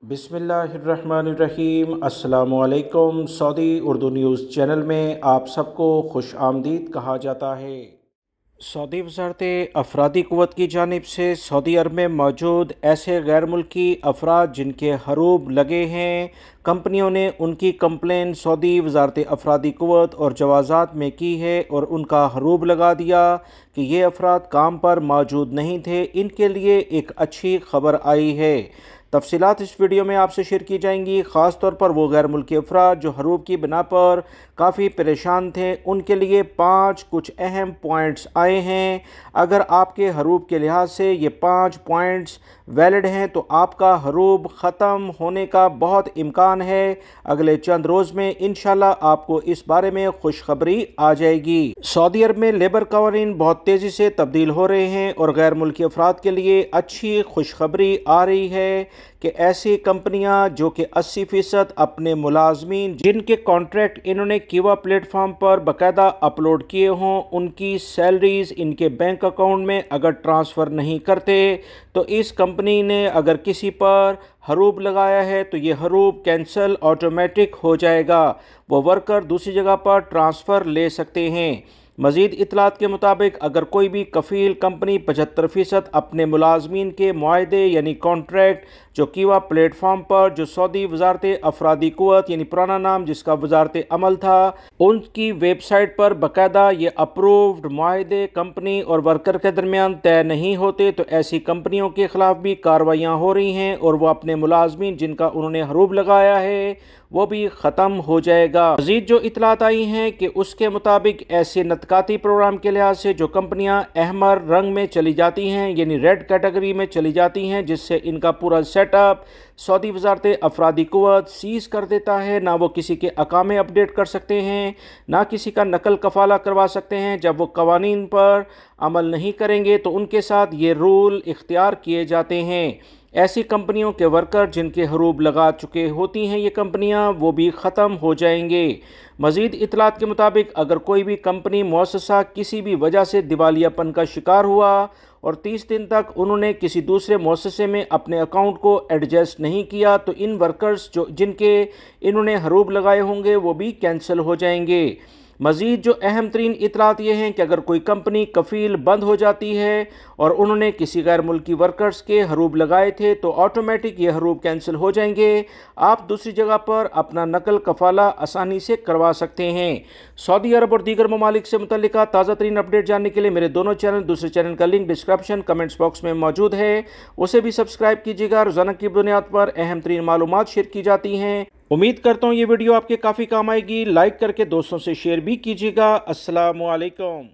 बिस्मिल्लाहिर्रहमानिर्रहीम। अस्सलामुअलैकुम। Saudi Urdu news channel में आप सबको खुश आमदीद कहा जाता है। सऊदी वज़ारत अफरादी क़ुव्वत की जानिब से सऊदी अरब में मौजूद ऐसे गैर मुल्की अफराद जिनके हरूब लगे हैं, कंपनियों ने उनकी कंप्लेन सऊदी वज़ारत अफरादी क़ुव्वत और जवाज़ात में की है और उनका हरूब लगा दिया कि ये अफराद काम पर मौजूद नहीं थे। इनके लिए एक अच्छी खबर आई है। तफसीलात इस वीडियो में आपसे शेयर की जाएंगी। ख़ास तौर पर वो गैर मुल्की अफराद जो हरूब की बिना पर काफ़ी परेशान थे, उनके लिए 5 कुछ अहम पॉइंट्स आए हैं। अगर आपके हरूब के लिहाज से ये 5 पॉइंट्स वैलिड हैं तो आपका हरूब ख़त्म होने का बहुत इम्कान है। अगले चंद रोज़ में इंशाल्लाह आपको इस बारे में खुशखबरी आ जाएगी। सऊदी अरब में लेबर कवानीन बहुत तेज़ी से तब्दील हो रहे हैं और गैर मुल्की अफराद के लिए अच्छी खुशखबरी आ रही है कि ऐसी कंपनियां जो कि 80% अपने मुलाजमीन जिनके कॉन्ट्रैक्ट इन्होंने कीवा प्लेटफॉर्म पर बाकायदा अपलोड किए हों, उनकी सैलरीज इनके बैंक अकाउंट में अगर ट्रांसफ़र नहीं करते तो इस कंपनी ने अगर किसी पर हरूब लगाया है तो ये हरूब कैंसिल ऑटोमेटिक हो जाएगा। वो वर्कर दूसरी जगह पर ट्रांसफ़र ले सकते हैं। मज़ीद इतलात के मुताबिक अगर कोई भी कफ़ील कंपनी 75% अपने मुलाजमीन के मुआहदे यानी कॉन्ट्रैक्ट जो कीवा प्लेटफॉर्म पर जो सऊदी वज़ारत अफरादी क़ुव्वत यानी पुराना नाम जिसका वज़ारत अमल था, उनकी वेबसाइट पर बाकायदा ये अप्रूव्ड मुआहदे कंपनी और वर्कर के दरमियान तय नहीं होते तो ऐसी कंपनियों के ख़िलाफ़ भी कार्रवाइयाँ हो रही हैं और वह अपने मुलाजमीन जिनका उन्होंने हरूब लगाया है वो भी ख़त्म हो जाएगा। मज़ीद जो इतलात आई हैं कि उसके मुताबिक ऐसे नतकाती प्रोग्राम के लिहाज से जो कंपनियां अहमर रंग में चली जाती हैं यानी रेड कैटेगरी में चली जाती हैं, जिससे इनका पूरा सेटअप सऊदी वज़ारत अफरादी क़ुव्वत सीज़ कर देता है, ना वो किसी के अकामे अपडेट कर सकते हैं, ना किसी का नकल कफ़ाला करवा सकते हैं। जब वो कवानीन पर अमल नहीं करेंगे तो उनके साथ ये रूल इख्तियार किए जाते हैं। ऐसी कंपनियों के वर्कर जिनके हरूब लगा चुके होती हैं ये कंपनियां, वो भी ख़त्म हो जाएंगे। मज़ीद इतलात के मुताबिक अगर कोई भी कंपनी मुअस्ससा किसी भी वजह से दिवालियापन का शिकार हुआ और 30 दिन तक उन्होंने किसी दूसरे मुअस्ससे में अपने अकाउंट को एडजस्ट नहीं किया तो इन वर्कर्स जो जिनके इन्होंने हरूब लगाए होंगे वो भी कैंसिल हो जाएंगे। मज़ीद जो अहम तरीन इतलात ये हैं कि अगर कोई कंपनी कफ़ील बंद हो जाती है और उन्होंने किसी गैर मुल्की वर्कर्स के हरूब लगाए थे तो ऑटोमेटिक ये हरूब कैंसिल हो जाएंगे। आप दूसरी जगह पर अपना नकल कफ़ाला आसानी से करवा सकते हैं। सऊदी अरब और दीगर ममालिक से मुतल्लिका ताज़ा तरीन अपडेट जानने के लिए मेरे दोनों चैनल, दूसरे चैनल का लिंक डिस्क्रिप्शन कमेंट्स बॉक्स में मौजूद है, उसे भी सब्सक्राइब कीजिएगा। रोज़ाना की बुनियाद पर अहम तरीन मालूमात शेयर की जाती हैं। उम्मीद करता हूँ ये वीडियो आपके काफ़ी काम आएगी। लाइक करके दोस्तों से शेयर भी कीजिएगा। अस्सलामु अलैकुम।